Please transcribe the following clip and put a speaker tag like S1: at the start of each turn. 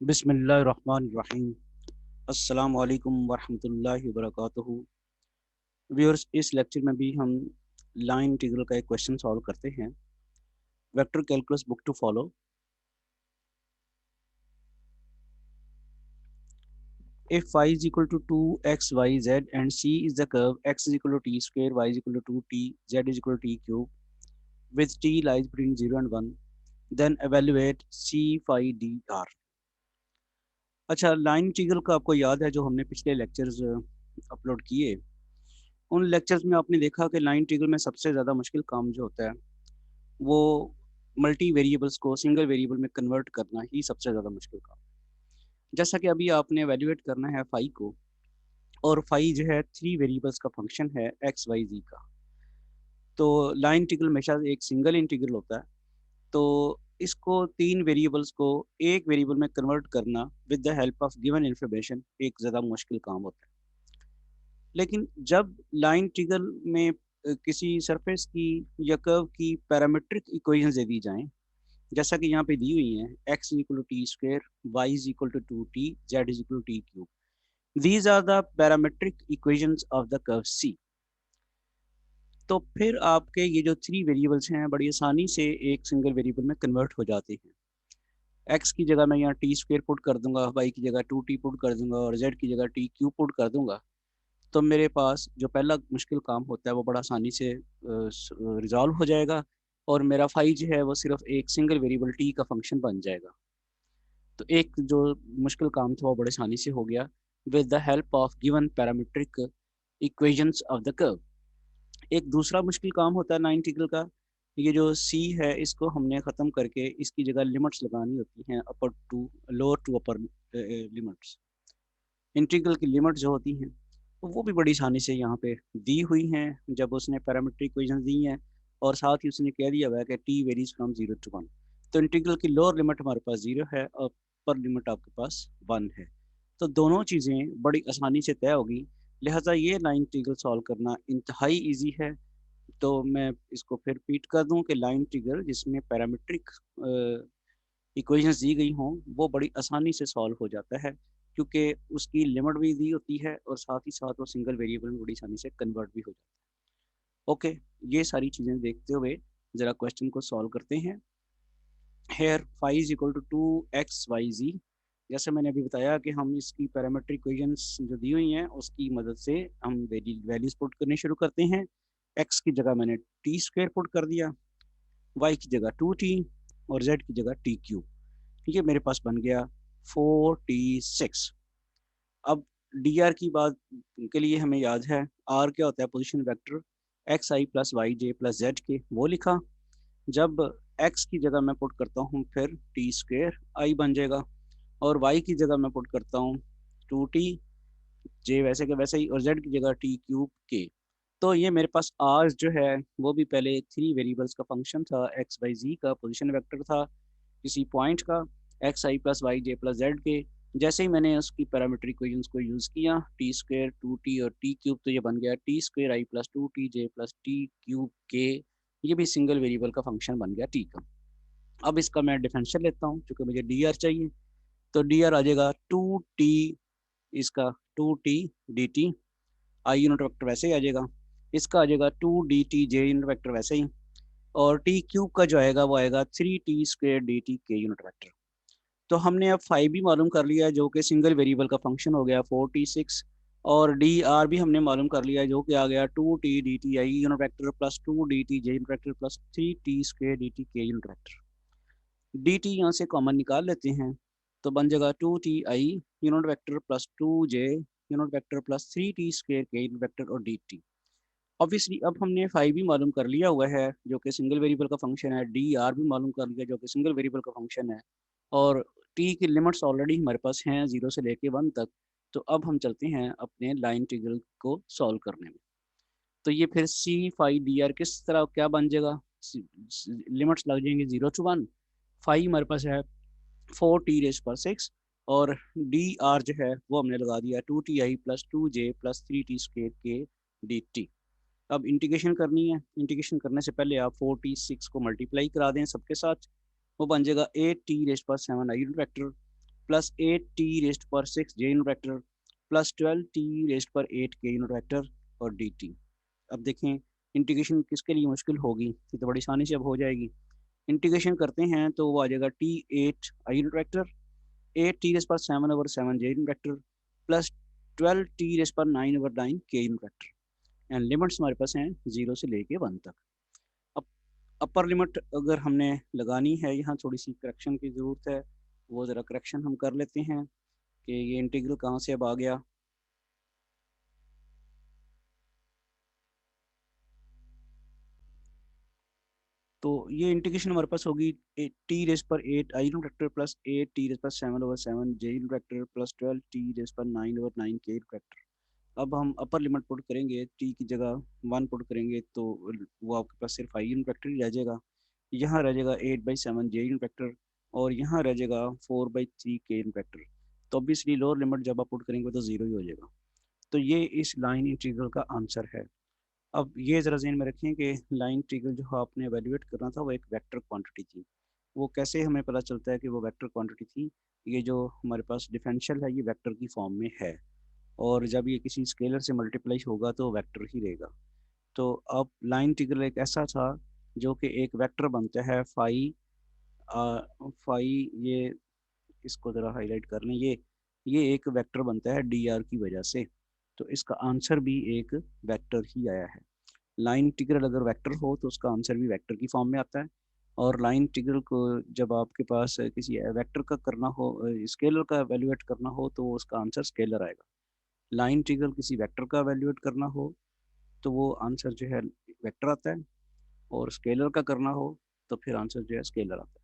S1: बिस्मिल्लाहिर्रहमानिर्रहीम। अस्सलाम वालेकुम वरहमतुल्लाहि वबरकातुहू। व्यूअर्स, इस लेक्चर में भी हम लाइन इंटीग्रल का एक क्वेश्चन सॉल्व करते हैं। Vector calculus book to follow. If y is equal to 2x y z and c is the curve x is equal to t square y is equal to 2t z is equal to t cube with t lies between 0 and 1, then evaluate c phi d r। अच्छा, line integral का आपको याद है जो हमने पिछले lectures upload किए। उन लेक्चर्स में आपने देखा कि लाइन इंटीग्रल में सबसे ज़्यादा मुश्किल काम जो होता है वो मल्टी वेरिएबल्स को सिंगल वेरिएबल में कन्वर्ट करना ही सबसे ज़्यादा मुश्किल काम। जैसा कि अभी आपने एवेल्यूएट करना है फाई को, और फाई जो है थ्री वेरिएबल्स का फंक्शन है एक्स वाई जी का। तो लाइन इंटीग्रल हमेशा एक सिंगल इंटीग्रल होता है, तो इसको तीन वेरिएबल्स को एक वेरिएबल में कन्वर्ट करना with the help of given information एक ज़्यादा मुश्किल काम होता है। लेकिन जब लाइन इंटीग्रल में किसी सरफेस की या कर्व की पैरामीट्रिक इक्वेशंस दे दी जाएं, जैसा कि यहाँ पे दी हुई है, x is equal to T square, Y is equal to 2t, z is equal to T cube. These are the parametric equations of the curve c। तो फिर आपके ये जो थ्री वेरिएबल्स हैं बड़ी आसानी से एक सिंगल वेरिएबल में कन्वर्ट हो जाते हैं। x की जगह मैं यहाँ टी स्क्वेयर पुट कर दूंगा, y की जगह 2t पुट कर दूंगा और z की जगह टी क्यूब पुट कर दूंगा। तो मेरे पास जो पहला मुश्किल काम होता है वो बड़ा आसानी से रिजॉल्व हो जाएगा, और मेरा फाई जो है वो सिर्फ एक सिंगल वेरिएबल टी का फंक्शन बन जाएगा। तो एक जो मुश्किल काम था वो बड़े आसानी से हो गया with the help of given parametric equations of the curve. एक दूसरा मुश्किल काम होता है लाइन इंटीग्रल का। ये जो सी है इसको हमने ख़त्म करके इसकी जगह लिमिट्स लगानी होती हैं, upper to lower to upper limits. Integral की लिमिट जो होती हैं तो वो भी बड़ी आसानी से यहाँ पे दी हुई हैं जब उसने पैरामीट्रिक इक्वेशन दी हैं, और साथ ही उसने कह दिया हुआ है कि टी वेरीज फ्रॉम 0 to 1। तो इंटीग्रल की लोअर लिमिट हमारे पास 0 है और अपर लिमिट आपके पास 1 है। तो दोनों चीज़ें बड़ी आसानी से तय होगी, लिहाजा ये लाइन इंटीग्रल सॉल्व करना इंतहाई ईजी है। तो मैं इसको फिर रिपीट कर दूं कि लाइन इंटीग्रल जिसमें पैरामीट्रिक इक्वेशंस दी गई हों वो बड़ी आसानी से सॉल्व हो जाता है, क्योंकि उसकी लिमिट भी दी होती है और साथ ही साथ वो सिंगल वेरिएबल में बड़ी आसानी से कन्वर्ट भी हो जाता है। ओके, ये सारी चीज़ें देखते हुए ज़रा क्वेश्चन को सॉल्व करते हैं। Here phi is equal to 2xyz। जैसे मैंने अभी बताया कि हम इसकी पैरामीट्रिक इक्वेशंस जो दी हुई हैं उसकी मदद से हम वैल्यूज पुट करने शुरू करते हैं। x की जगह मैंने टी स्क्वेयर पुट कर दिया, y की जगह 2t और z की जगह टी क्यूब। ये मेरे पास बन गया 46। अब डी आर की बात के लिए हमें याद है आर क्या होता है, पोजीशन वेक्टर एक्स आई प्लस वाई जे प्लस जेड के, वो लिखा। जब एक्स की जगह मैं पुट करता हूँ फिर टी स्क्वेयर आई बन जाएगा, और वाई की जगह मैं पुट करता हूँ 2t, जे वैसे के वैसे ही, और जेड की जगह टी क्यूब के। तो ये मेरे पास आर जो है वो भी पहले थ्री वेरिएबल्स का फंक्शन था, एक्स वाई जी का पोजिशन वेक्टर था किसी पॉइंट का, एक्स आई प्लस वाई जे प्लस जेड के। जैसे ही मैंने उसकी पैरामीट्रिक इक्वेशंस को यूज़ किया, टी स्क्वेयर 2t और टी क्यूब, तो ये बन गया टी स्क्वेयर आई प्लस 2t जे प्लस टी क्यूब के। ये भी सिंगल वेरिएबल का फंक्शन बन गया टी का। अब इसका मैं डिफरेंशियल लेता हूँ क्योंकि मुझे डी आर चाहिए। तो डी आर आ जाएगा 2t, इसका 2t dt, I unit vector वैसे ही आ जाएगा, इसका आ जाएगा 2dt जे यूनिट वेक्टर वैसे ही, और टी क्यूब का जो आएगा वो आएगा 3t स्क्वेयर dt के यूनिट वेक्टर। तो हमने अब फाइव भी मालूम कर लिया है जो कि सिंगल वेरिएबल का फंक्शन हो गया 46, और डी आर भी हमने मालूम कर लिया है जो कि आ गया 2t dt I unit vector plus 2dt J unit vector plus 3t square dt के यूनिट वेक्टर। dt यहाँ से कॉमन निकाल लेते हैं तो बन जाएगा 2t I unit vector plus 2j unit vector plus 3t square के यूनिट वेक्टर और dt। ऑब्वियसली अब हमने फाइव भी मालूम कर लिया हुआ है जो कि सिंगल वेरिएबल का फंक्शन है, डी आर भी मालूम कर लिया जो कि सिंगल वेरिएबल का फंक्शन है, और टी की लिमिट्स ऑलरेडी हमारे पास हैं 0 से लेके 1 तक। तो अब हम चलते हैं अपने लाइन इंटीग्रल को सॉल्व करने में। तो ये फिर सी फाई डी आर किस तरह क्या बन जाएगा, लिमिट्स लग जाएंगे 0 to 1। फाई हमारे पास है 4t⁻⁶, और डी आर जो है वो हमने लगा दिया 2ti plus 2j plus 3t square के dt। अब इंटीग्रेशन करनी है, इंटीग्रेशन करने से पहले आप 46 को मल्टीप्लाई करा दें सबके साथ, वो बन जाएगा 8t⁻⁷ I unit vector plus 8t⁻⁶ J unit vector plus 12t⁻⁸ के यूनिट वेक्टर और dt। अब देखें इंटीग्रेशन किसके लिए मुश्किल होगी, ये तो बड़ी आसानी से अब हो जाएगी। इंटीग्रेशन करते हैं तो वो आ जाएगा t8 I unit vector 8t⁻7/7 J unit vector plus 12t⁻9/9 के यूनिट वेक्टर। एंड लिमिट्स हमारे पास हैं 0 से लेके 1 तक। अब अपर लिमिट अगर हमने लगानी है, यहाँ थोड़ी सी करेक्शन की ज़रूरत है, वो ज़रा करेक्शन हम कर लेते हैं कि ये इंटीग्रल कहाँ से अब आ गया। तो ये इंटीग्रेशन हमारे पास होगी t⁻8 I unit vector plus 8t⁻7/7 J unit vector plus 12t⁻9/9 के यूनिट वेक्टर। अब हम अपर लिमिट पुट करेंगे, टी की जगह 1 पुट करेंगे तो वो आपके पास सिर्फ आई यूनिट वेक्टर ही रह जाएगा। यहाँ रह जाएगा 8/7 जे यूनिट वेक्टर और यहाँ रह जाएगा 4/3 के यूनिट वेक्टर। तो ऑब्वियसली लोअर लिमिट जब आप पुट करेंगे तो ज़ीरो ही हो जाएगा। तो ये इस लाइन इंटीग्रल का आंसर है। अब ये ज़रा ज़हन में रखें कि लाइन इंटीग्रल जो आपने एवेल्यूएट करना था वो एक वेक्टर क्वांटिटी थी। वो कैसे हमें पता चलता है कि वो वेक्टर क्वांटिटी थी? ये जो हमारे पास डिफरेंशियल है ये वेक्टर की फॉर्म में है और जब ये किसी स्केलर से मल्टीप्लाई होगा तो वेक्टर ही रहेगा। तो अब लाइन इंटीग्रल एक ऐसा था जो कि एक वेक्टर बनता है फाई फाई ये इसको ज़रा हाईलाइट कर लें, ये एक वेक्टर बनता है डी आर की वजह से। तो इसका आंसर भी एक वेक्टर ही आया है। लाइन इंटीग्रल अगर वेक्टर हो तो उसका आंसर भी वेक्टर की फॉर्म में आता है। और लाइन इंटीग्रल को जब आपके पास किसी वेक्टर का करना हो, स्केलर का एवेल्यूएट करना हो तो उसका आंसर स्केलर आएगा। लाइन इंटीग्रल किसी वेक्टर का एवेल्यूएट करना हो तो वो आंसर जो है वेक्टर आता है और स्केलर का करना हो तो फिर आंसर जो है स्केलर आता है।